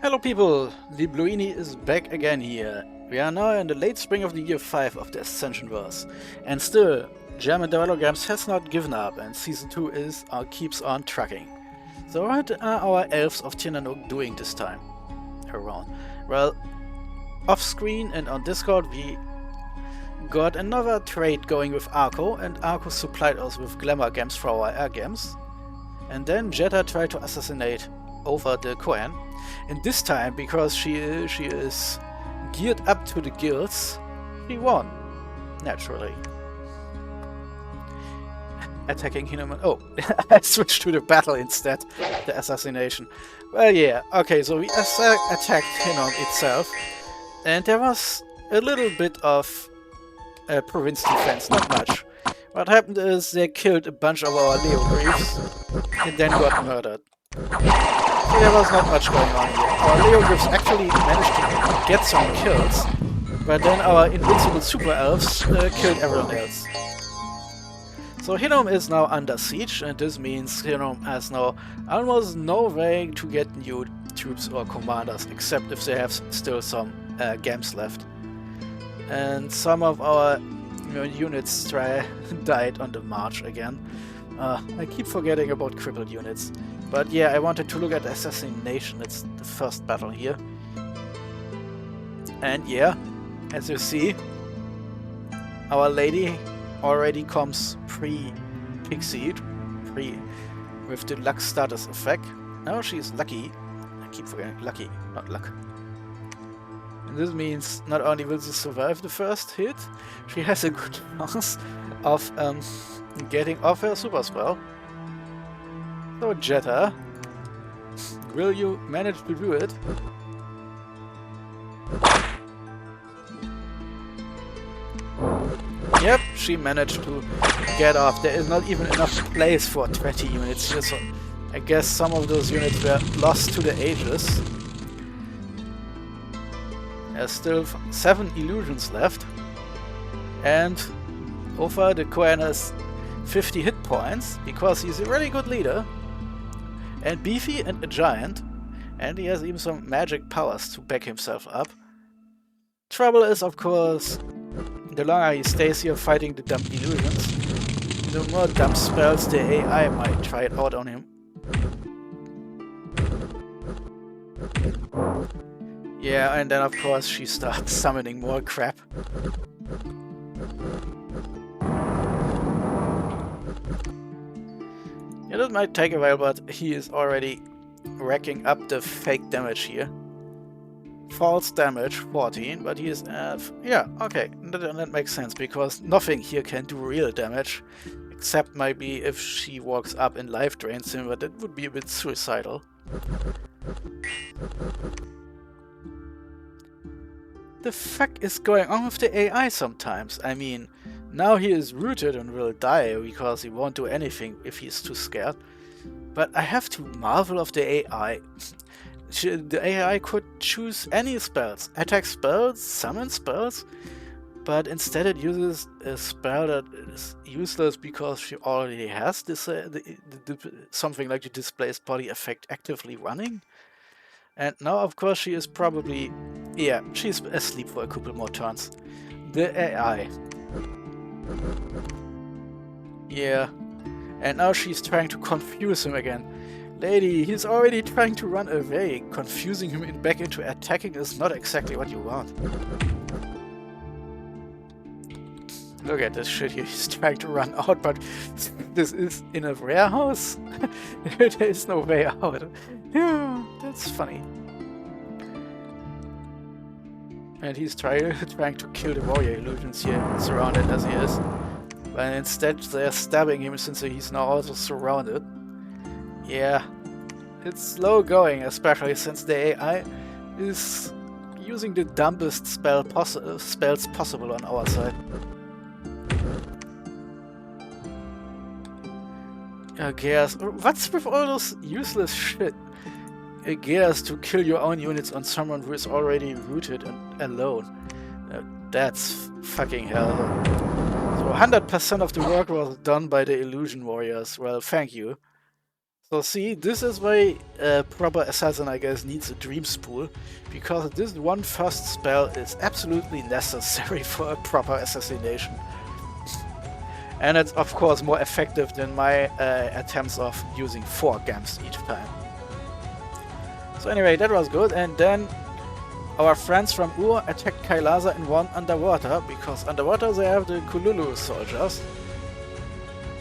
Hello people, the Bluini is back again here. We are now in the late spring of the year 5 of the Ascension Wars. And still, German Developer Games has not given up and Season 2 keeps on trucking. So what are our Elves of TNN doing this time around? Well, off screen and on Discord we got another trade going with Arco, and Arco supplied us with glamour gems for our air gems. And then Jetta tried to assassinate over the Koan. And this time, because she is geared up to the guilds, she won. Naturally. Attacking Hinnom. Oh, I switched to the battle instead. The assassination. Well, yeah. Okay, so we attacked Hinnom itself. And there was a little bit of province defense, not much. What happened is they killed a bunch of our Leo Griefs and then got murdered. So there was not much going on here. Our Leo Griefs actually managed to get some kills, but then our invincible super elves killed everyone else. So Hinnom is now under siege, and this means Hinnom has now almost no way to get new troops or commanders, except if they have still some gems left. And some of our units died on the march again. I keep forgetting about crippled units. But yeah, I wanted to look at assassination. It's the first battle here. And yeah, as you see, our lady already comes pre-pixied, with the luck status effect. Now she's lucky. I keep forgetting lucky, not luck. And this means not only will she survive the first hit, she has a good chance of getting off her super spell. So Jetta, will you manage to do it? Yep, she managed to get off. There is not even enough place for 20 units here, so I guess some of those units were lost to the ages. There's still 7 illusions left, and Ofa the Koan has 50 hit points because he's a really good leader and beefy and a giant, and he has even some magic powers to back himself up. Trouble is, of course, the longer he stays here fighting the dumb illusions, the more dumb spells the AI might try it out on him. Yeah, and then of course she starts summoning more crap. Yeah, that might take a while, but he is already racking up the fake damage here. False damage, 14, but he is... yeah, okay, that makes sense, because nothing here can do real damage, except maybe if she walks up and life drains him, but that would be a bit suicidal. The fuck is going on with the AI sometimes? I mean, now he is rooted and will die because he won't do anything if he's too scared. But I have to marvel of the AI. The AI could choose any spells, attack spells, summon spells, but instead it uses a spell that is useless because she already has this something like the displaced body effect actively running. And now of course she is probably, yeah, she's asleep for a couple more turns. The AI. Yeah, and now she's trying to confuse him again. Lady, he's already trying to run away. Confusing him back into attacking is not exactly what you want. Look at this shit here, he's trying to run out, but this is in a warehouse? There is no way out. Yeah, that's funny. And he's trying to kill the warrior illusions here, surrounded as he is. But instead they're stabbing him since he's now also surrounded. Yeah, it's slow going, especially since the AI is using the dumbest spells possible on our side. Gears, what's with all those useless shit? Gears to kill your own units on someone who is already rooted and alone. That's fucking hell. So 100% of the work was done by the illusion warriors. Well, thank you. So see, this is why a proper assassin, I guess, needs a dream spool, because this one first spell is absolutely necessary for a proper assassination. And it's of course more effective than my attempts of using 4 gems each time. So anyway, that was good, and then our friends from Ur attacked Kailasa in one underwater, because underwater they have the Kululu soldiers.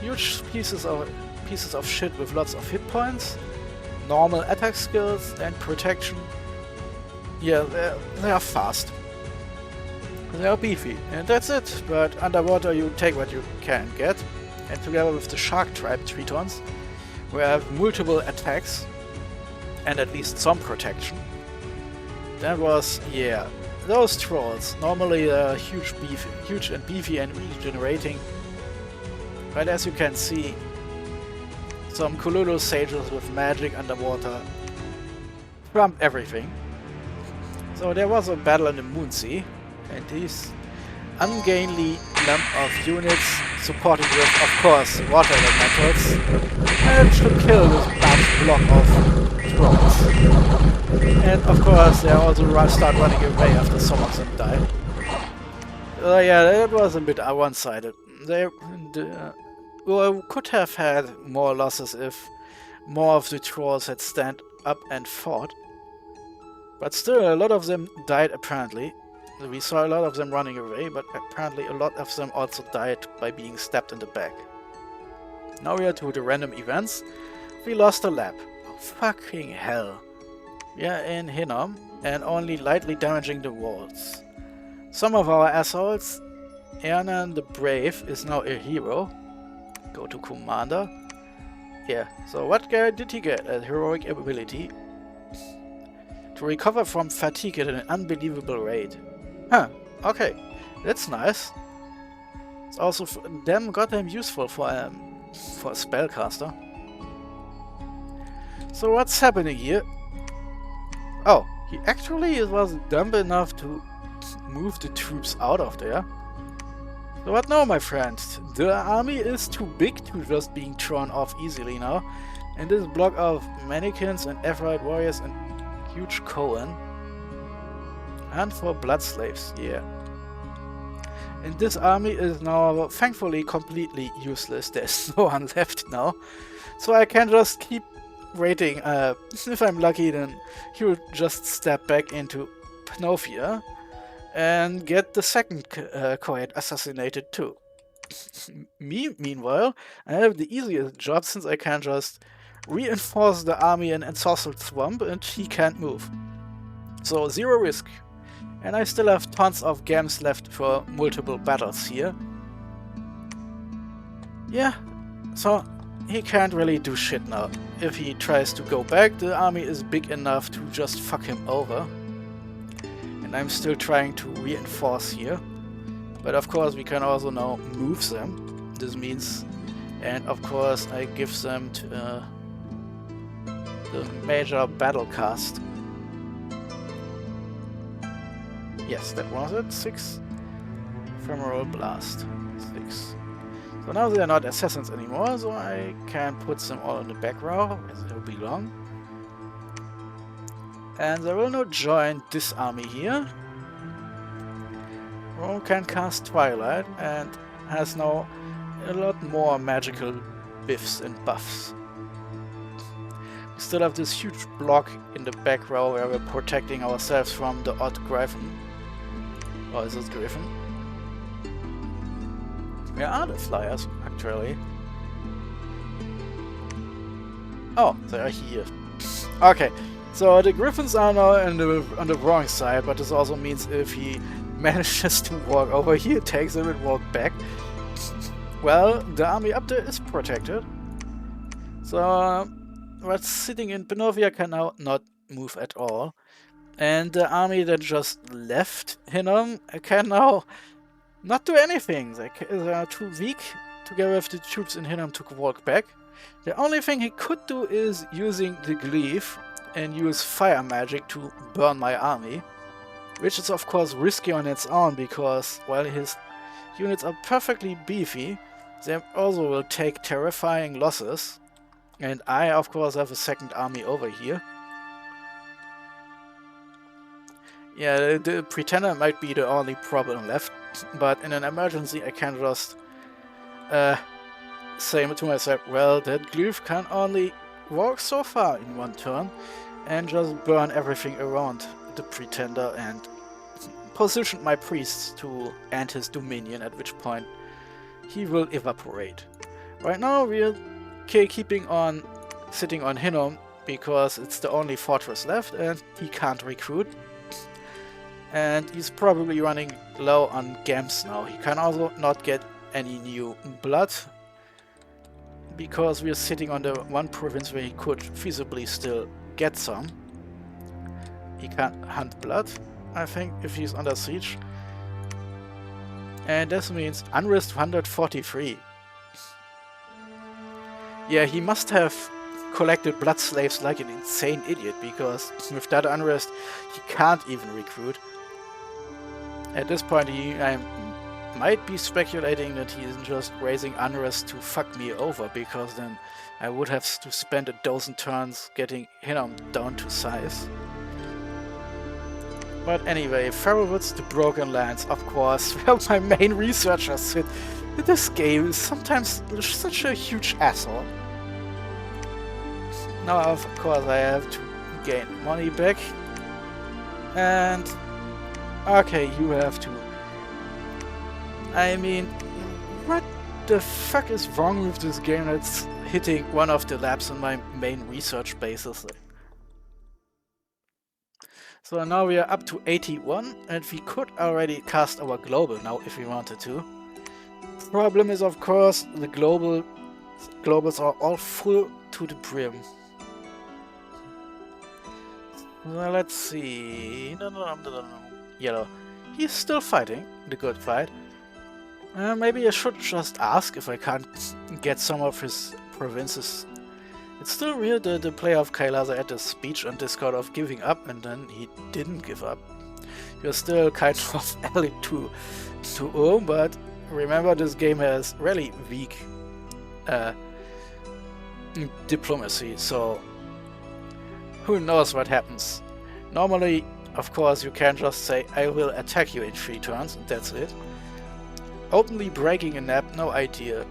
Huge pieces of shit with lots of hit points, normal attack skills and protection. Yeah, they are fast. They are beefy, and that's it. But underwater you take what you can get, and together with the Shark Tribe Tritons, we have multiple attacks and at least some protection. That was, yeah, those trolls. Normally huge and beefy and regenerating. But as you can see, some Kululu sages with magic underwater trumped everything. So there was a battle in the Moonsea, and these ungainly lump of units supported with, of course, water elementals managed to kill this large block of trolls. And of course they also start running away after some of them died. Yeah, that was a bit one-sided. They could have had more losses if more of the trolls had stand up and fought. But still, a lot of them died apparently. We saw a lot of them running away, but apparently a lot of them also died by being stabbed in the back. Now we are to the random events. We lost a lab. Oh, fucking hell. We are in Hinnom and only lightly damaging the walls. Some of our assholes, Ernan the Brave is now a hero. Go to Commander. Yeah, so what guy did he get? A heroic ability. To recover from fatigue at an unbelievable rate. Huh, okay, that's nice. It's also damn goddamn useful for a spellcaster. So what's happening here? Oh, he actually was dumb enough to move the troops out of there. So what now, my friend? The army is too big to just being thrown off easily now. And this block of mannequins and Ephraite warriors and huge Cohen. And for blood slaves, yeah. And this army is now thankfully completely useless. There's no one left now. So I can just keep waiting. If I'm lucky, then he will just step back into Panofia and get the second Coed assassinated too. Me, meanwhile, I have the easiest job since I can just reinforce the army in Ensorcelled Swamp and he can't move. So 0 risk. And I still have tons of gems left for multiple battles here. Yeah, so he can't really do shit now. If he tries to go back, the army is big enough to just fuck him over. And I'm still trying to reinforce here. But of course we can also now move them. This means, and of course I give them to the major battle cast. Yes, that was it. 6. Ephemeral Blast. 6. So now they are not assassins anymore, so I can put them all in the back row, as they belong. And they will now join this army here. Rome can cast Twilight and has now a lot more magical biffs and buffs. We still have this huge block in the back row where we're protecting ourselves from the odd Griffin. Or is it Griffin? Where are the flyers, actually? Oh, they are here. Okay, so the Griffins are now on the wrong side, but this also means if he manages to walk over here, takes him and walk back, well, the army up there is protected. So what's sitting in Panofia can now not move at all. And the army that just left Hinnom can now not do anything. They are too weak together with the troops in Hinnom to walk back. The only thing he could do is using the Gleave and use fire magic to burn my army. Which is of course risky on its own, because while his units are perfectly beefy, they also will take terrifying losses. And I, of course, have a second army over here. Yeah, the Pretender might be the only problem left, but in an emergency I can just say to myself, well, that glyph can only walk so far in one turn, and just burn everything around the Pretender and position my priests to end his dominion, at which point he will evaporate. Right now we're keeping on sitting on Hinnom because it's the only fortress left and he can't recruit. And he's probably running low on gems now. He can also not get any new blood because we're sitting on the one province where he could feasibly still get some. He can't hunt blood, I think, if he's under siege. And this means unrest 143. Yeah, he must have collected blood slaves like an insane idiot, because with that unrest he can't even recruit. At this point I might be speculating that he isn't just raising unrest to fuck me over, because then I would have to spend a dozen turns getting Hinnom down to size. But anyway, Farrowwoods, the Broken Lands, of course, where my main researchers sit. This game is sometimes such a huge asshole. Now, of course, I have to gain money back. And... okay, you have to... I mean, what the fuck is wrong with this game that's hitting one of the labs on my main research bases? So now we are up to 81, and we could already cast our global now if we wanted to. Problem is, of course, the globals are all full to the brim. Well, let's see. No. Yellow. He's still fighting the good fight. Maybe I should just ask if I can't get some of his provinces. It's still weird that the player of Kailasa had a speech on Discord of giving up, and then he didn't give up. You're still kind of ally to own, but remember, this game has really weak diplomacy, so who knows what happens. Normally, of course, you can just say, I will attack you in 3 turns, and that's it. Openly breaking a nap, no idea.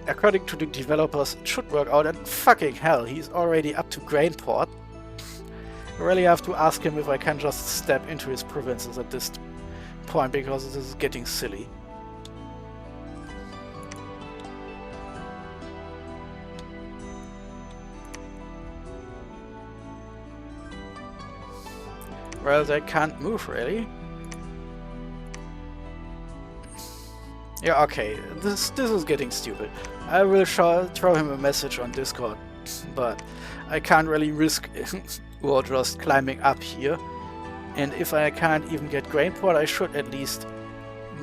According to the developers, it should work out, and fucking hell, he's already up to Grainport. I really have to ask him if I can just step into his provinces at this point, because this is getting silly. Well, they can't move, really. Yeah, okay, this is getting stupid. I will throw him a message on Discord, but I can't really risk or just climbing up here. And if I can't even get Grainport, I should at least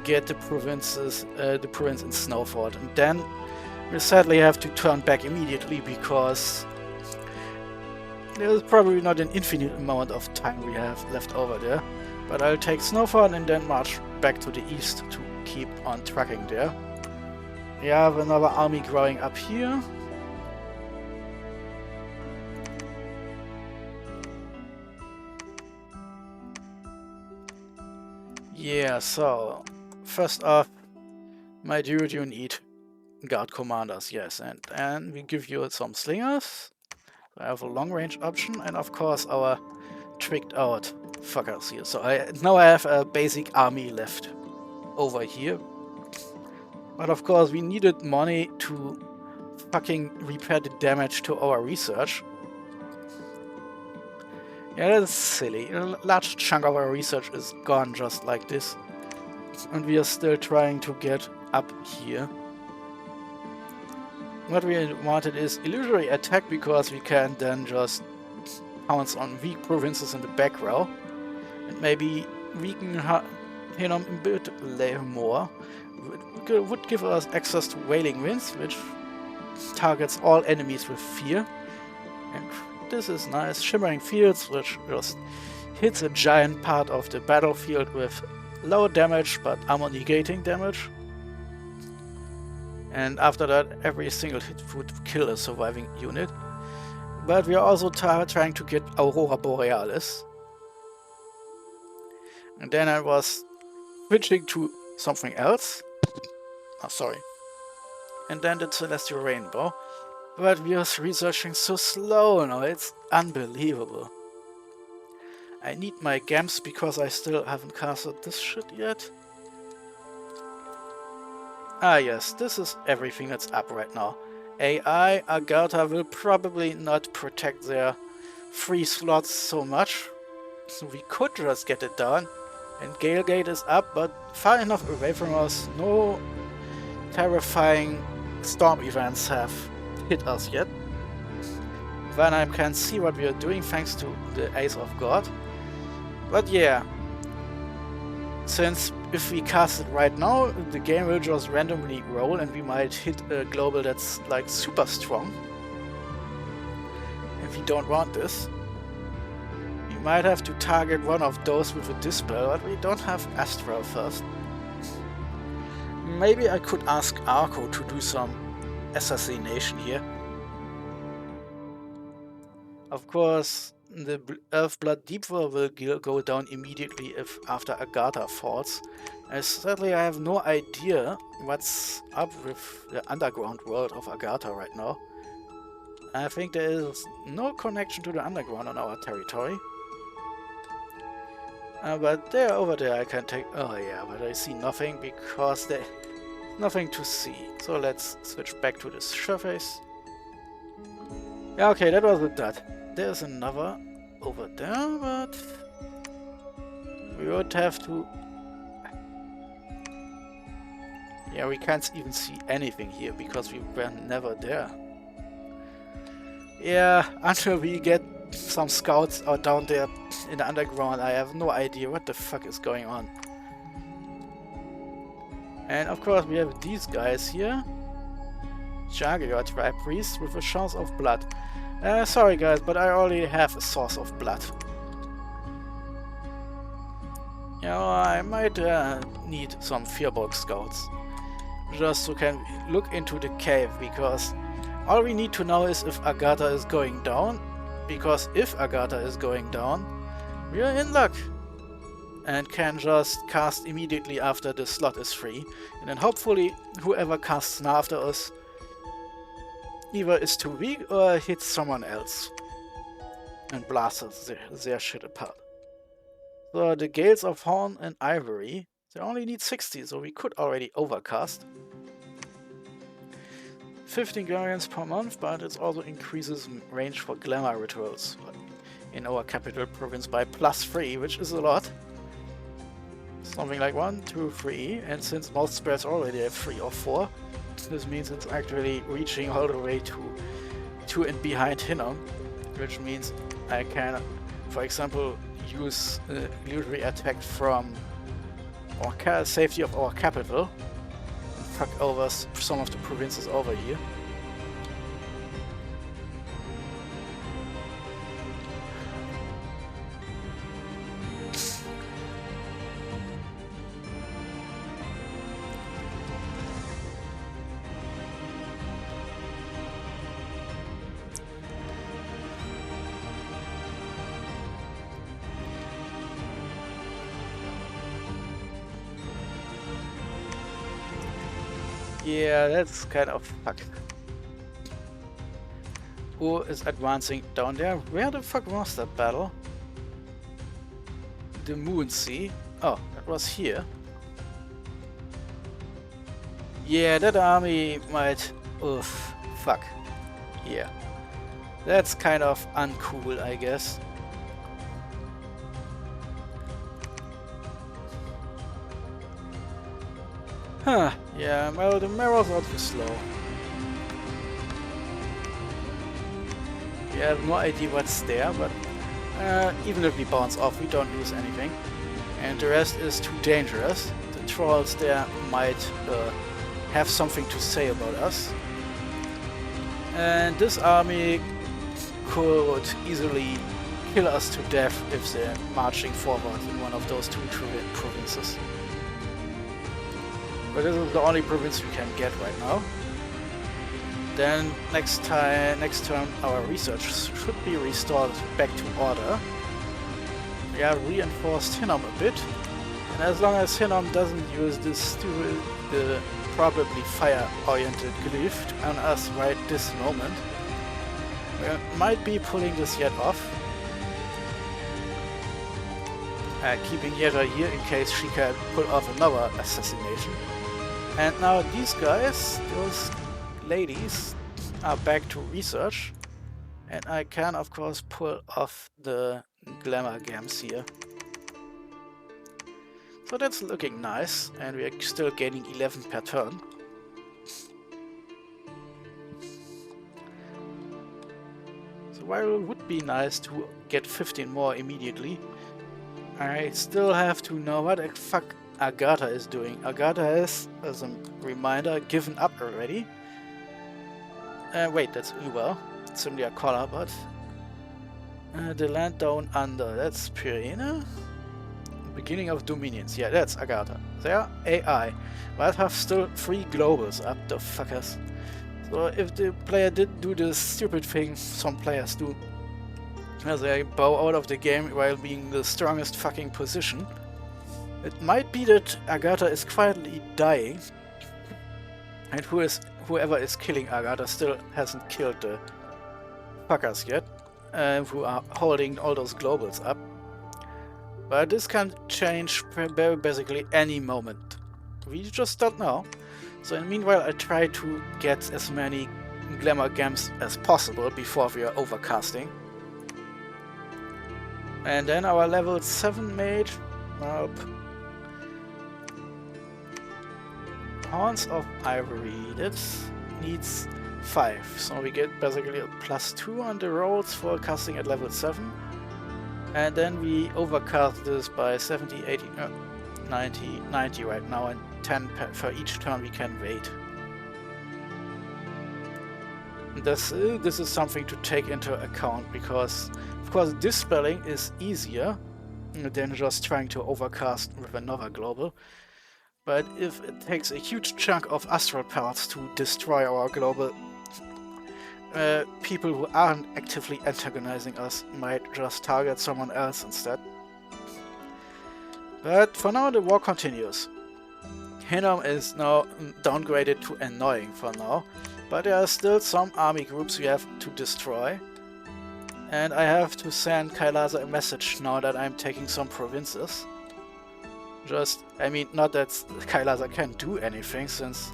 get the province in Snowford. And then we'll sadly have to turn back immediately, because there's probably not an infinite amount of time we have left over there. But I'll take Snowford and then march back to the east to keep on trucking there. We have another army growing up here. Yeah, so first off, my dude, you need guard commanders, yes, and we give you some slingers. I have a long range option, and of course our tricked out fuckers here. So now I have a basic army left over here. But of course we needed money to fucking repair the damage to our research. Yeah, that's silly. A large chunk of our research is gone just like this. And we are still trying to get up here. What we wanted is illusory attack, because we can then just pounce on weak provinces in the back row. And maybe weaken Hinnom a bit more. Would give us access to Wailing Winds, which targets all enemies with fear. And this is nice. Shimmering Fields, which just hits a giant part of the battlefield with low damage but ammo negating damage. And after that, every single hit would kill a surviving unit. But we are also trying to get Aurora Borealis. And then I was switching to something else. Oh, sorry. And then the Celestial Rainbow. But we are researching so slow now, it's unbelievable. I need my gems because I still haven't casted this shit yet. Ah yes, this is everything that's up right now. AI, Agatha will probably not protect their free slots so much. So we could just get it done. And Galegate is up, but far enough away from us. No terrifying storm events have hit us yet. Vanheim can see what we are doing thanks to the Ace of God. But yeah, since if we cast it right now, the game will just randomly roll and we might hit a global that's like super strong. And we don't want this. We might have to target one of those with a dispel, but we don't have Astral first. Maybe I could ask Arco to do some assassination here. Of course, the Elf Blood Deeper will go down immediately if after Agatha falls. Sadly, I have no idea what's up with the underground world of Agatha right now. I think there is no connection to the underground on our territory. But there, over there, I can take... Oh yeah, but I see nothing because there's nothing to see. So let's switch back to the surface. Yeah, okay, that was a dud. There's another over there, but we would have to... Yeah, we can't even see anything here because we were never there. Yeah, until we get some scouts out down there in the underground, I have no idea what the fuck is going on. And of course we have these guys here. Jaguar Tribe Priest with a chance of blood. Sorry guys, but I already have a source of blood. You know, I might need some Firbolg scouts. Just so can look into the cave, because all we need to know is if Agatha is going down. Because if Agatha is going down, we are in luck. And can just cast immediately after the slot is free. And then hopefully whoever casts after us either is too weak or hits someone else. And blasts their shit apart. So the Gales of Horn and Ivory, they only need 60, so we could already overcast. 15 guardians per month, but it also increases range for glamour rituals in our capital province by +3, which is a lot. Something like 1, 2, 3, and since most spells already have 3 or 4, this means it's actually reaching all the way to and behind Hinnom, which means I can, for example, use illusory attack from our safety of our capital. Fuck over some of the provinces over here. Yeah, that's kind of fucked. Who is advancing down there? Where the fuck was that battle? The Moon Sea. Oh, that was here. Yeah, that army might... Oof, fuck. Yeah. That's kind of uncool, I guess. Huh, yeah, well, the mirrors are too slow. We have no idea what's there, but even if we bounce off, we don't lose anything. And the rest is too dangerous. The trolls there might have something to say about us. And this army could easily kill us to death if they're marching forward in one of those two provinces. But this is the only province we can get right now. Then next turn, our research should be restored back to order. We have reinforced Hinnom a bit, and as long as Hinnom doesn't use this stupid, probably fire-oriented glyph on us right this moment, we might be pulling this yet off. Keeping Yera here in case she can pull off another assassination. And now these guys, those ladies, are back to research. And I can of course pull off the glamour gems here. So that's looking nice, and we're still gaining 11 per turn. So while it would be nice to get 15 more immediately, I still have to know what the fuck Agatha is doing. Agatha has, as a reminder, given up already. Wait, that's Uber. It's only a collar, but... the land down under, that's Pyrene. Beginning of Dominions, yeah, that's Agatha. There, AI. But have still 3 globals up, the fuckers. So if the player did do this stupid thing some players do, as they bow out of the game while being the strongest fucking position, it might be that Agatha is quietly dying, and whoever is killing Agatha still hasn't killed the fuckers yet, who are holding all those globals up. But this can change very basically any moment. We just don't know. So in the meanwhile, I try to get as many glamour gems as possible before we are overcasting. And then our level 7 mage, Horns of Ivory, that needs 5. So we get basically a +2 on the rolls for casting at level 7. And then we overcast this by 70, 80, 90 right now, and 10 for each turn we can wait. This is something to take into account, because of course dispelling is easier than just trying to overcast with another global. But if it takes a huge chunk of astral parts to destroy our global, people who aren't actively antagonizing us might just target someone else instead. But for now the war continues. Hinnom is now downgraded to annoying for now, but there are still some army groups we have to destroy. And I have to send Kailasa a message now that I'm taking some provinces. I mean, not that Kailasa can't do anything, since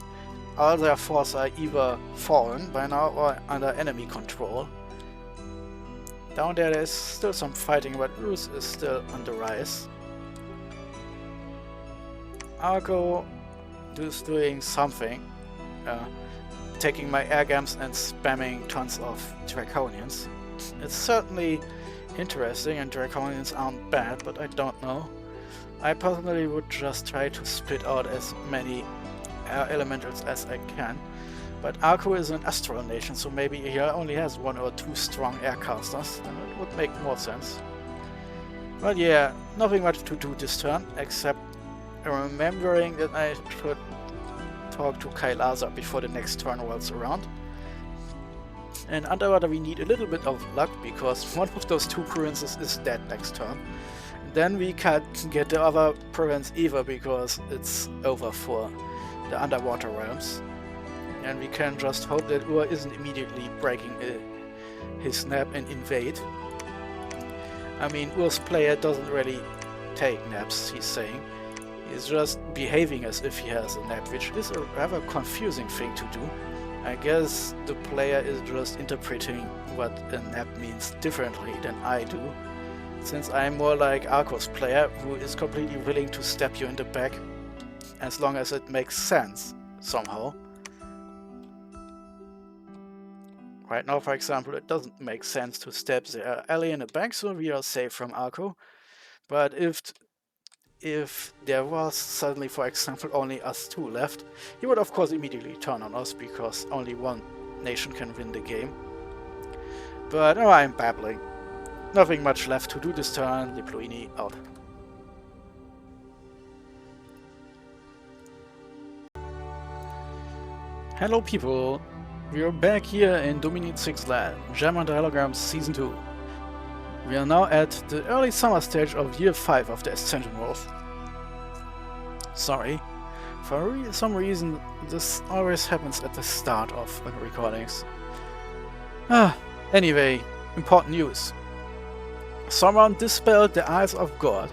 all their forces are either fallen by now or under enemy control. Down there's still some fighting, but Rus is still on the rise. Argo is doing something, taking my air gams and spamming tons of Draconians. It's certainly interesting, and Draconians aren't bad, but I don't know. I personally would just try to spit out as many air elementals as I can, but Arco is an astral nation, so maybe he only has 1 or 2 strong aircasters, then it would make more sense. But yeah, nothing much to do this turn, except remembering that I should talk to Kailasa before the next turn rolls around. And underwater we need a little bit of luck, because one of those 2 provinces is dead next turn. Then we can't get the other province either, because it's over for the underwater realms. And we can just hope that Ur isn't immediately breaking his nap and invade. I mean, Ur's player doesn't really take naps, he's saying. He's just behaving as if he has a nap, which is a rather confusing thing to do. I guess the player is just interpreting what a nap means differently than I do, since I'm more like Arco's player, who is completely willing to stab you in the back, as long as it makes sense, somehow. Right now, for example, it doesn't make sense to stab the ally in the back, so we are safe from Arco. But if there was suddenly, for example, only us 2 left, he would of course immediately turn on us, because only one nation can win the game. But oh, I'm babbling. Nothing much left to do this turn. Diploini out. Hello people! We are back here in Dominion 6 land, German Dialograms Season 2. We are now at the early summer stage of Year 5 of the Ascension Wolf. Sorry, for some reason this always happens at the start of recordings. Anyway, important news. Someone dispelled the eyes of God.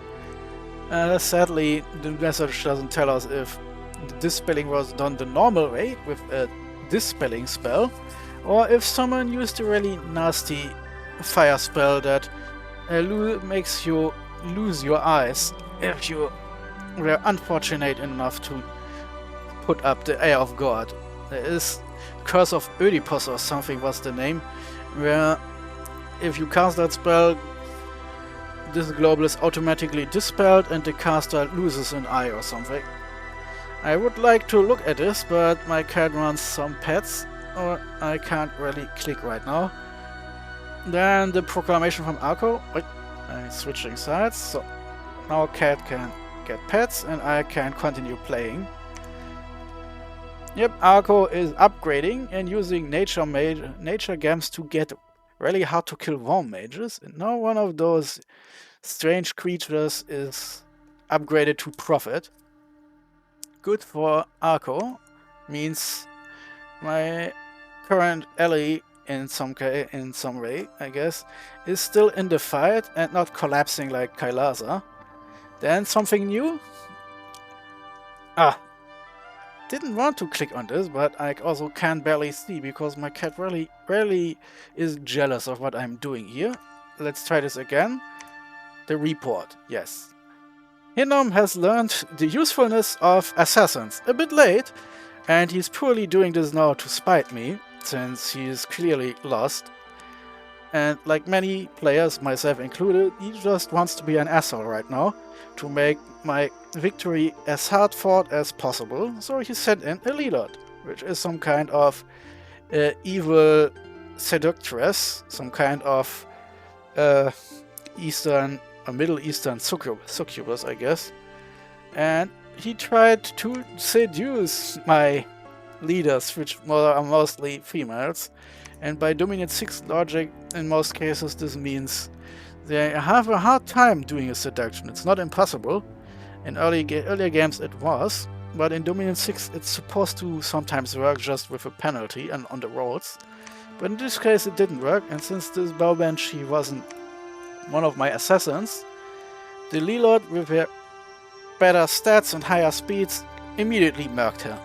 Sadly, the message doesn't tell us if the dispelling was done the normal way with a dispelling spell, or if someone used a really nasty fire spell that makes you lose your eyes if you were unfortunate enough to put up the Eye of God. There is Curse of Oedipus or something was the name, where if you cast that spell, this global is automatically dispelled and the caster loses an eye or something. I would like to look at this, but my cat wants some pets, or I can't really click right now. Then the proclamation from Arco. Wait, I'm switching sides, so now cat can get pets and I can continue playing. Yep, Arco is upgrading and using nature gems to get really hard to kill worm mages, and now one of those strange creatures is upgraded to Prophet. Good for Arco, means my current ally in some way, I guess, is still in the fight and not collapsing like Kailasa. Then something new? Didn't want to click on this, but I also can barely see because my cat really is jealous of what I'm doing here. Let's try this again. The report, yes. Hinnom has learned the usefulness of assassins a bit late, and he's purely doing this now to spite me, since he is clearly lost. And like many players, myself included, he just wants to be an asshole right now, to make my victory as hard fought as possible, so he sent in a Lilot, which is some kind of evil seductress, some kind of Middle Eastern succubus, I guess. And he tried to seduce my leaders, which are mostly females. And by Dominion 6 logic, in most cases, this means they have a hard time doing a seduction. It's not impossible. In earlier games it was, but in Dominion 6 it's supposed to sometimes work just with a penalty and on the rolls. But in this case it didn't work, and since this bowbench he wasn't one of my assassins, the Lilot with her better stats and higher speeds immediately murked her.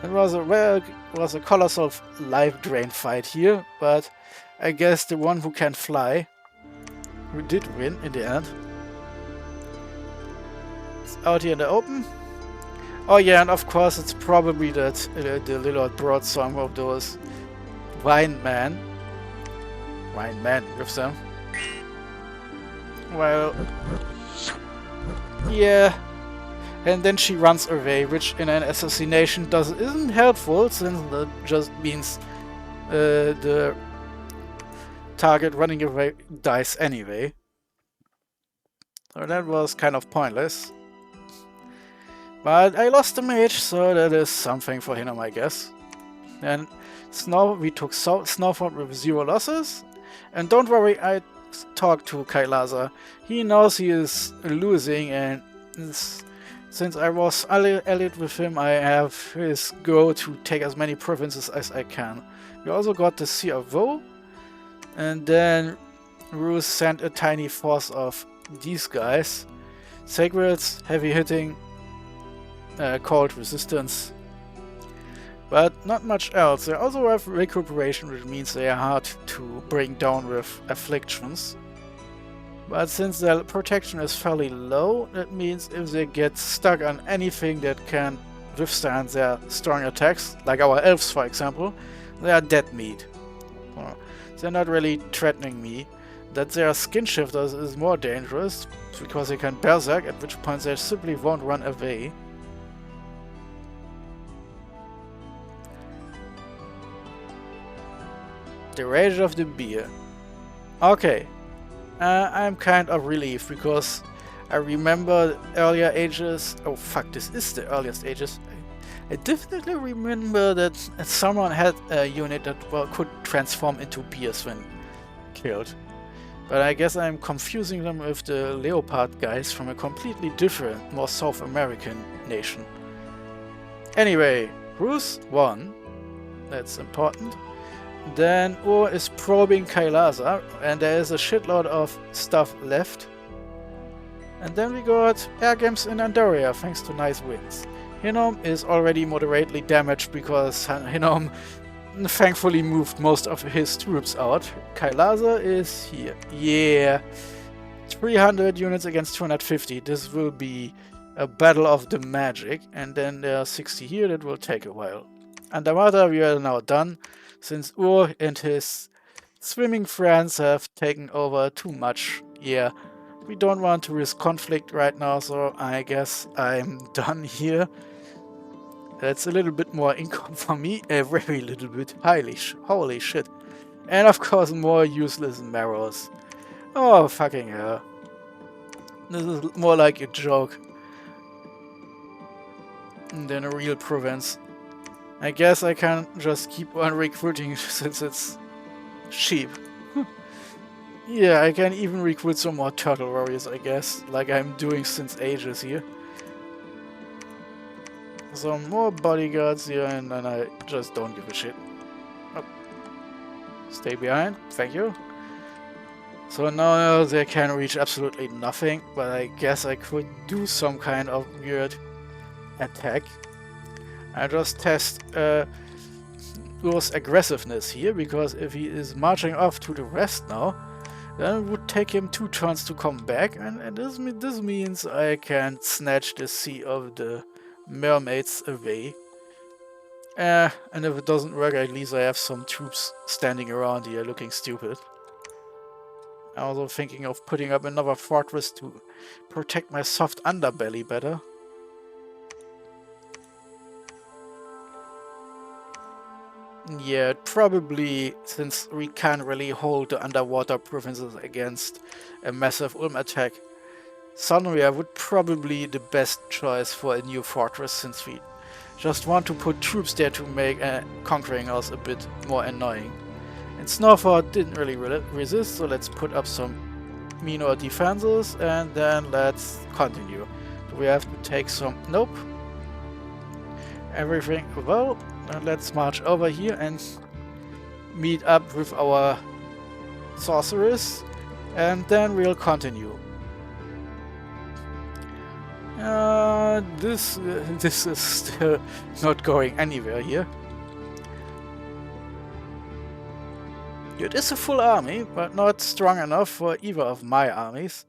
It was a colossal life drain fight here, but I guess the one who can fly, who did win in the end. It's out here in the open. Oh yeah, and of course it's probably that the Lilot brought some of those wine men with them. Well, yeah, and then she runs away, which in an assassination isn't helpful, since that just means the target running away dies anyway. So that was kind of pointless. But I lost the mage, so that is something for Hinnom, I guess. And we took Snowford with 0 losses, and don't worry, I talk to Kailasa. He knows he is losing, and since I was allied with him, I have his go to take as many provinces as I can. We also got the Sea of Woe, and then Roos sent a tiny force of these guys. Sacreds, heavy hitting, cold resistance, but not much else. They also have recuperation, which means they are hard to bring down with afflictions. But since their protection is fairly low, that means if they get stuck on anything that can withstand their strong attacks, like our elves for example, they are dead meat. They're not really threatening me. That their skin shifters is more dangerous, because they can berserk, at which point they simply won't run away. The Rage of the Beer. Okay. I'm kind of relieved, because I remember earlier ages. Oh fuck, this is the earliest ages. I definitely remember that someone had a unit that could transform into bears when killed. But I guess I'm confusing them with the leopard guys from a completely different, more South American nation. Anyway, Bruce won. That's important. Then Ur is probing Kailasa, and there is a shitload of stuff left. And then we got air games in Andoria, thanks to nice wins. Hinnom is already moderately damaged because Hinnom thankfully moved most of his troops out. Kailasa is here. Yeah. 300 units against 250. This will be a battle of the magic. And then there are 60 here. That will take a while. Underwater we are now done, since Ur and his swimming friends have taken over too much. Yeah. We don't want to risk conflict right now, so I guess I'm done here. That's a little bit more income for me, a very little bit. Holy shit. And of course more useless marrows. Oh fucking hell. This is more like a joke than a real province. I guess I can just keep on recruiting since it's cheap. Yeah, I can even recruit some more turtle warriors, I guess, like I'm doing since ages here. Some more bodyguards here, and then I just don't give a shit. Oh. Stay behind, thank you. So now they can reach absolutely nothing, but I guess I could do some kind of weird attack. I just test Ur's aggressiveness here, because if he is marching off to the west now, then it would take him 2 turns to come back, and this means I can snatch the Sea of the Mermaids away. And if it doesn't work, at least I have some troops standing around here looking stupid. I'm also thinking of putting up another fortress to protect my soft underbelly better. Yeah, probably, since we can't really hold the underwater provinces against a massive Ulm attack, Sunria would probably be the best choice for a new fortress, since we just want to put troops there to make conquering us a bit more annoying. And Snowford didn't really resist, so let's put up some minor defenses and then let's continue. Do we have to take some... Nope. Everything... Well, let's march over here and meet up with our sorceress, and then we'll continue. This is still not going anywhere here. It is a full army, but not strong enough for either of my armies,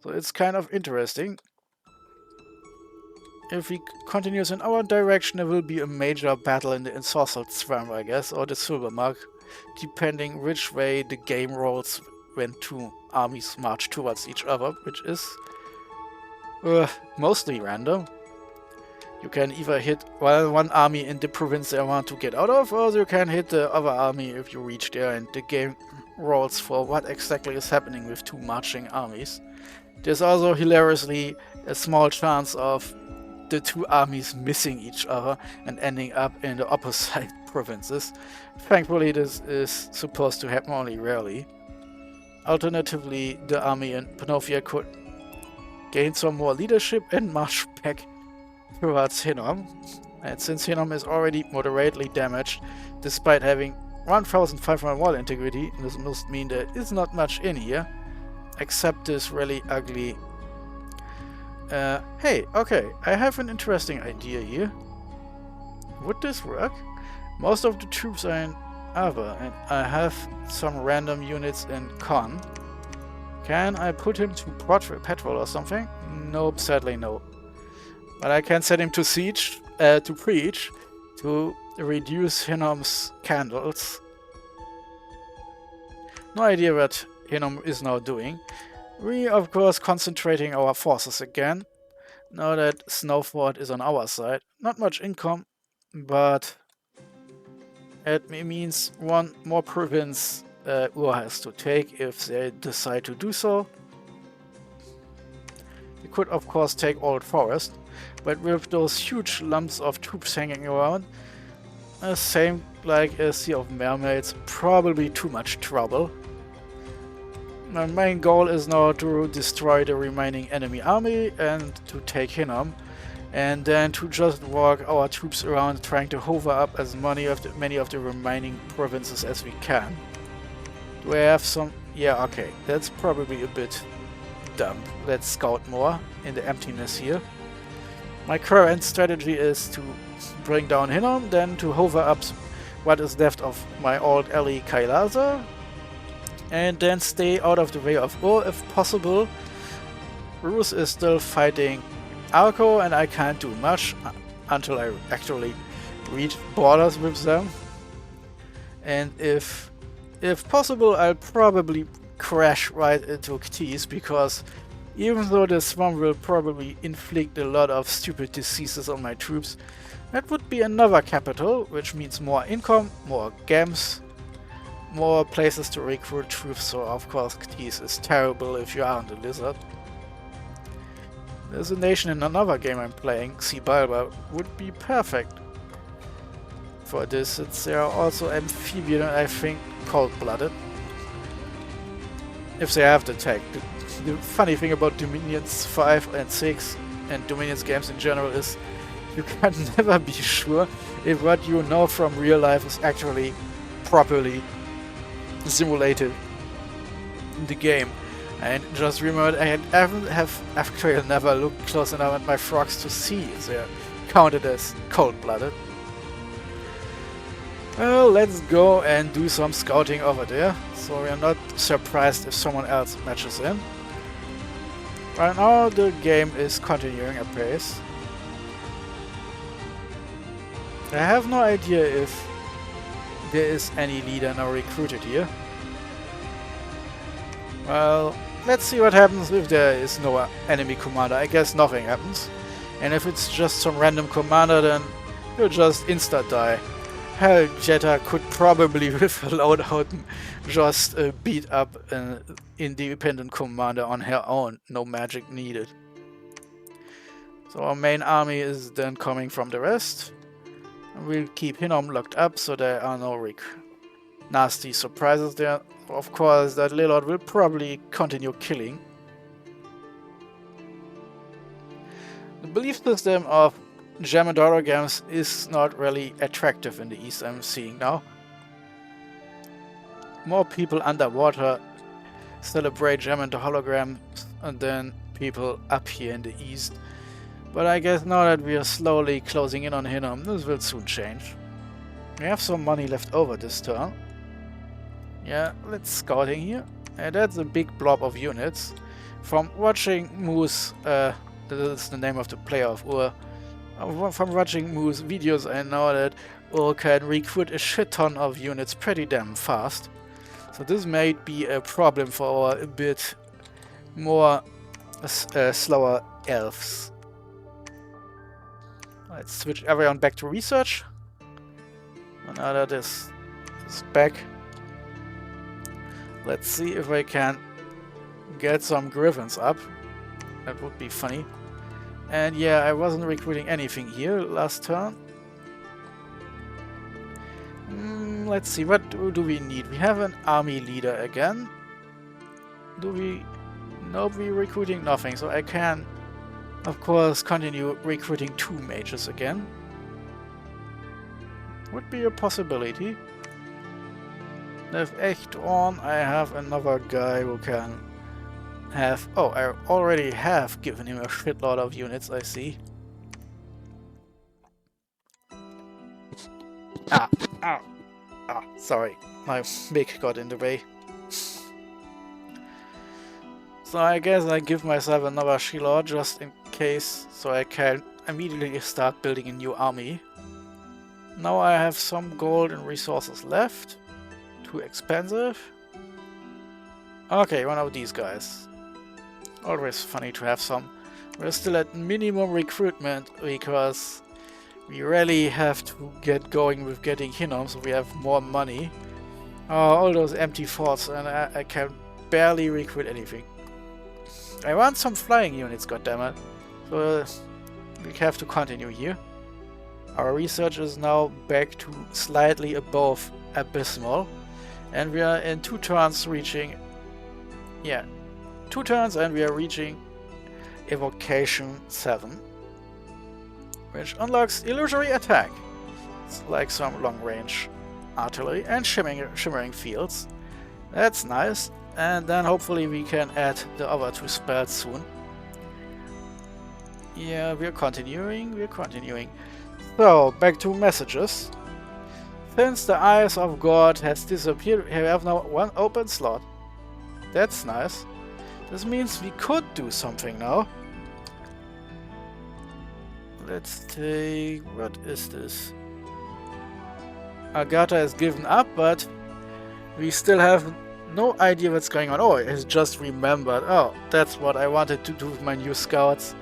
so it's kind of interesting. If he continues in our direction, there will be a major battle in the Ensorcelled Swamp, I guess, or the Silver Mark, depending which way the game rolls when 2 armies march towards each other, which is mostly random. You can either hit one army in the province they want to get out of, or you can hit the other army if you reach there, and the game rolls for what exactly is happening with 2 marching armies. There's also hilariously a small chance of the 2 armies missing each other and ending up in the opposite provinces. Thankfully, this is supposed to happen only rarely. Alternatively, the army in Panofia could gain some more leadership and march back towards Hinnom. And since Hinnom is already moderately damaged, despite having 1500 wall integrity, this must mean there is not much in here, except this really ugly... hey, okay, I have an interesting idea here. Would this work? Most of the troops are in Ava, and I have some random units in Con. Can I put him to patrol or something? Nope, sadly no. But I can set him to siege, to preach, to reduce Hinnom's candles. No idea what Hinnom is now doing. We, of course, concentrating our forces again, now that Snowford is on our side. Not much income, but it means 1 more province Ur has to take if they decide to do so. We could of course take Old Forest, but with those huge lumps of troops hanging around, same like a Sea of Mermaids, probably too much trouble. My main goal is now to destroy the remaining enemy army and to take Hinnom, and then to just walk our troops around trying to hover up as many of the remaining provinces as we can. Do I have some... Yeah, okay, that's probably a bit dumb. Let's scout more in the emptiness here. My current strategy is to bring down Hinnom, then to hover up what is left of my old ally Kailasa, and then stay out of the way of Ur if possible. Rus is still fighting Arco, and I can't do much until I actually reach borders with them. And if possible, I'll probably crash right into Ctees, because even though this one will probably inflict a lot of stupid diseases on my troops, that would be another capital, which means more income, more games, more places to recruit troops, so of course Ctees is terrible if you aren't a lizard. There's a nation in another game I'm playing, Xibalba, would be perfect for this, since they are also amphibian and I think cold-blooded. If they have the tech. The funny thing about Dominions 5 and 6 and Dominions games in general is you can never be sure if what you know from real life is actually properly simulated in the game. And just remember, I have actually never looked close enough at my frogs to see if they're counted as cold-blooded. Well, let's go and do some scouting over there, so we are not surprised if someone else matches in. Right now the game is continuing apace. I have no idea if there is any leader now recruited here. Well, let's see what happens if there is no enemy commander. I guess nothing happens. And if it's just some random commander, then you'll just insta-die. Hell, Jetta could probably with a loadout just beat up an independent commander on her own. No magic needed. So our main army is then coming from the west. We'll keep Hinnom locked up so there are no nasty surprises there. Of course, that Lillard will probably continue killing. The belief system of German dollar games is not really attractive in the east, I'm seeing now. More people underwater celebrate German holograms than people up here in the east. But I guess now that we are slowly closing in on Hinnom, this will soon change. We have some money left over this turn. Yeah, let's scouting here. And that's a big blob of units. From watching Moose, this is the name of the player of Ur. From watching Moose videos, I know that Ur can recruit a shit ton of units pretty damn fast. So this may be a problem for our a bit more slower elves. Let's switch everyone back to research. Now that is back. Let's see if I can get some griffins up. That would be funny. And yeah, I wasn't recruiting anything here last turn. Let's see, what do we need? We have an army leader again. Do we... Nope, we're recruiting nothing, so I can, of course, continue recruiting 2 mages again. Would be a possibility. With echt on, I have another guy who can have... Oh, I already have given him a shitload of units, I see. Sorry, my mic got in the way. So I guess I give myself another Shilor just in case, so I can immediately start building a new army. Now I have some gold and resources left. Too expensive. Okay, one of these guys. Always funny to have some. We're still at minimum recruitment because we really have to get going with getting Hinnom so we have more money. Oh, all those empty forts, and I can barely recruit anything. I want some flying units, goddammit. So we have to continue here. Our research is now back to slightly above abysmal. And we are in 2 turns reaching... Yeah, 2 turns and we are reaching Evocation 7. Which unlocks illusory attack. It's like some long-range artillery and shimmering fields. That's nice. And then hopefully we can add the other 2 spells soon. Yeah, we're continuing. So, back to messages. Since the Eyes of God has disappeared, we have now 1 open slot. That's nice. This means we could do something now. Let's take... what is this? Agatha has given up, but we still have no idea what's going on. Oh, it has just remembered. Oh, that's what I wanted to do with my new scouts.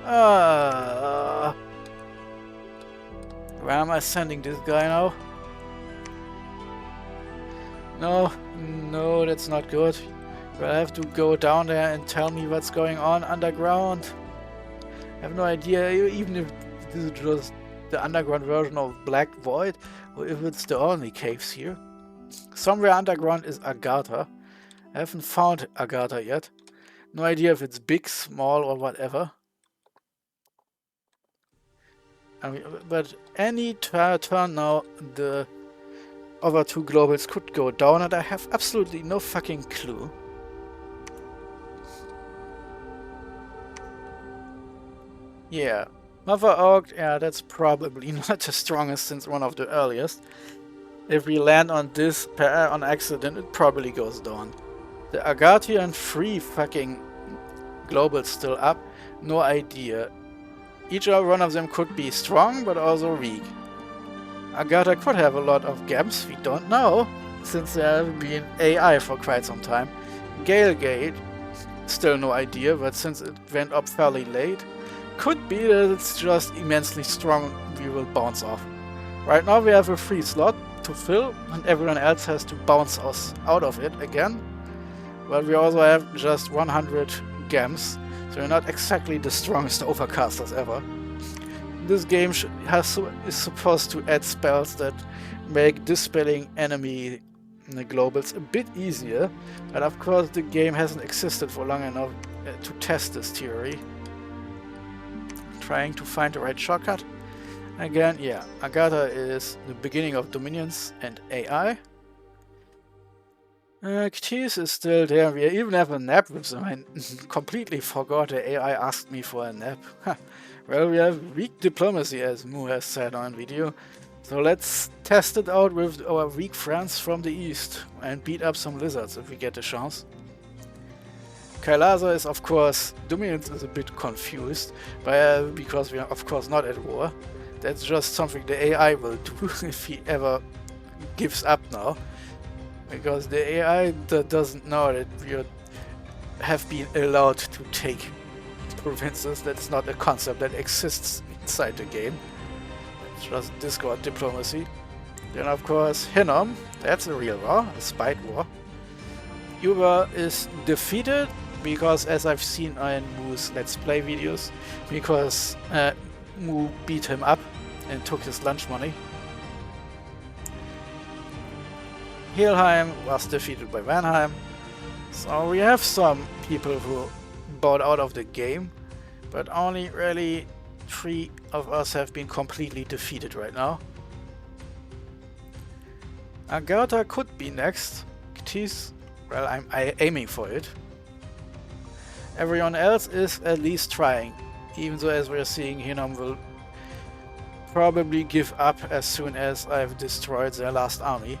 Where am I sending this guy now? No, that's not good. Well, I have to go down there and tell me what's going on underground. I have no idea, even if this is just the underground version of Black Void, or if it's the only caves here. Somewhere underground is Agatha. I haven't found Agatha yet. No idea if it's big, small, or whatever. I mean, but any turn now, the other 2 globals could go down, and I have absolutely no fucking clue. Yeah, Mother Oak, yeah, that's probably not the strongest since one of the earliest. If we land on this on accident, it probably goes down. The Agathian 3 fucking globals still up, no idea. Each one of them could be strong, but also weak. Agatha could have a lot of gaps, we don't know, since there have been AI for quite some time. Galegate, still no idea, but since it went up fairly late, could be that it's just immensely strong, we will bounce off. Right now we have a free slot to fill, and everyone else has to bounce us out of it again. But we also have just 100 gems, so we're not exactly the strongest overcasters ever. This game is supposed to add spells that make dispelling enemy globals a bit easier, but of course the game hasn't existed for long enough to test this theory. Trying to find the right shortcut. Again, yeah, Agatha is the beginning of Dominions and AI. Ktis is still there. We even have a nap with them. I completely forgot the AI asked me for a nap. Well, we have weak diplomacy, as Mu has said on video. So let's test it out with our weak friends from the east and beat up some lizards if we get a chance. Kailasa is, of course, Dominions is a bit confused because we are, of course, not at war. That's just something the AI will do if he ever gives up now. Because the AI doesn't know that we have been allowed to take provinces. That's not a concept that exists inside the game. It's just Discord diplomacy. Then of course Hinnom, that's a real war, a spite war. Uber is defeated because, as I've seen in Mu's Let's Play videos, because Mu beat him up and took his lunch money. Helheim was defeated by Vanheim. So we have some people who bought out of the game, but only really 3 of us have been completely defeated right now. Agatha could be next. Ktis, well, I'm aiming for it. Everyone else is at least trying, even though, as we're seeing, Hinnom will probably give up as soon as I've destroyed their last army.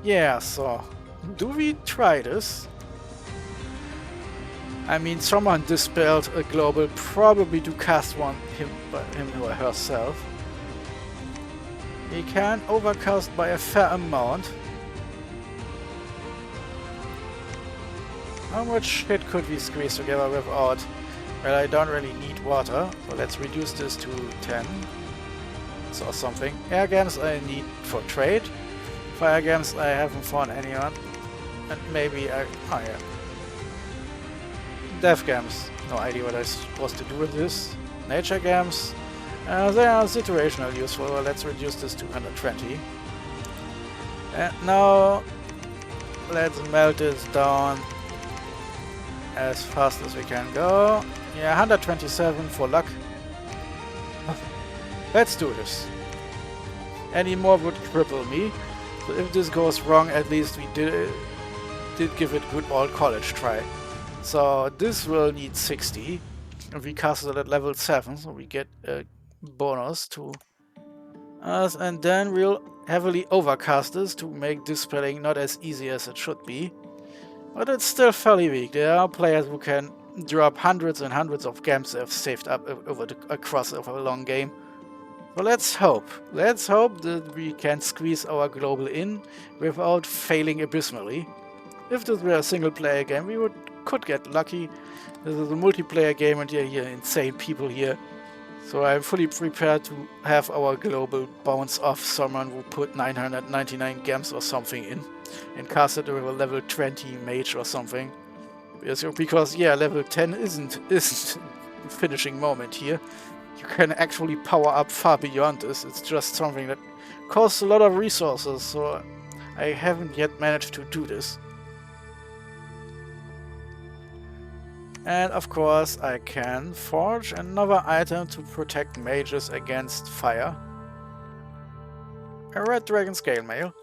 Yeah, so do we try this? I mean, someone dispelled a global, probably to cast one him or herself. He can overcast by a fair amount. How much hit could we squeeze together without... Well, I don't really need water, so let's reduce this to 10. Or something. Air gems I need for trade. Fire gems I haven't found anyone. And maybe I... oh yeah. Death Gems. No idea what I'm supposed to do with this. Nature Gems. They are situational useful. Let's reduce this to 120. And now let's melt this down as fast as we can go. Yeah, 127 for luck. Let's do this. Any more would cripple me. So if this goes wrong, at least we did give it a good old college try. So this will need 60. And we cast it at level 7, so we get a bonus to us. And then we'll heavily overcast this to make dispelling not as easy as it should be. But it's still fairly weak. There are players who can drop hundreds and hundreds of gems they've saved up across a long game. So let's hope. Let's hope that we can squeeze our global in without failing abysmally. If this were a single player game, we could get lucky. This is a multiplayer game and there are insane people here. So I'm fully prepared to have our global bounce off someone who put 999 gems or something in and cast it with a level 20 mage or something. Because yeah, level 10 isn't the finishing moment here. You can actually power up far beyond this. It's just something that costs a lot of resources, so I haven't yet managed to do this. And of course I can forge another item to protect mages against fire. A red dragon scale mail.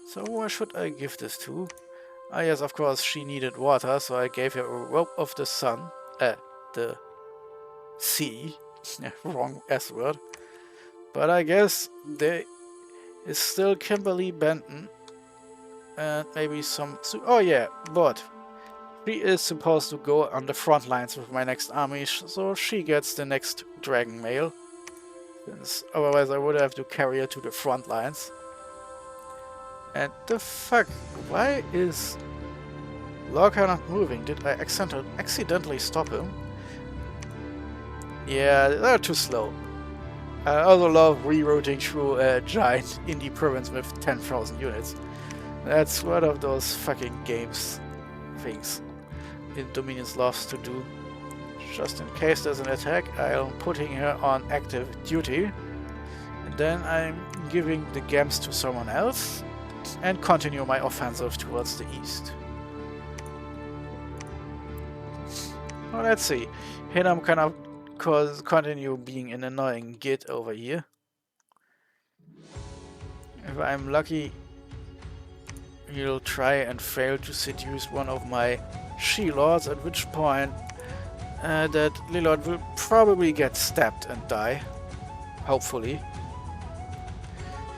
So where should I give this to? Ah yes, of course she needed water, so I gave her a rope of the sun. The sea. Yeah, wrong S word. But I guess there is still Kimberly Benton. And maybe some... Oh yeah, but she is supposed to go on the front lines with my next army, so she gets the next dragon mail. Since otherwise I would have to carry her to the front lines. And the fuck? Why is Lorca not moving? Did I accidentally stop him? Yeah, they're too slow. I also love rerouting through a giant indie province with 10,000 units. That's one of those fucking games things Dominions loves to do. Just in case there's an attack, I'm putting her on active duty. And then I'm giving the gems to someone else and continue my offensive towards the east. Well, let's see. Hinnom can of course continue being an annoying git over here. If I'm lucky, he'll try and fail to seduce one of my she-lords, at which point that Lillard will probably get stabbed and die. Hopefully.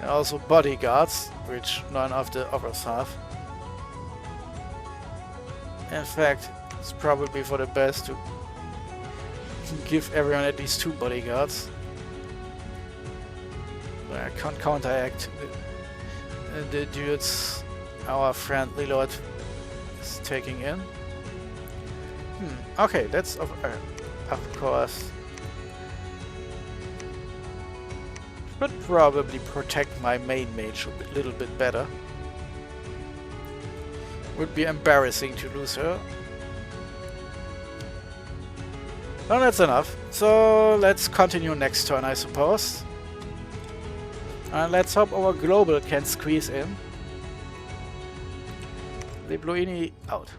And also bodyguards, which none of the others have. In fact, it's probably for the best to give everyone at least 2 bodyguards. But I can't counteract the dudes our friend Lillard is taking in. Okay, that's of course. Should probably protect my main mage a little bit better. Would be embarrassing to lose her. Well, that's enough. So let's continue next turn, I suppose. And let's hope our global can squeeze in. Lebloini out.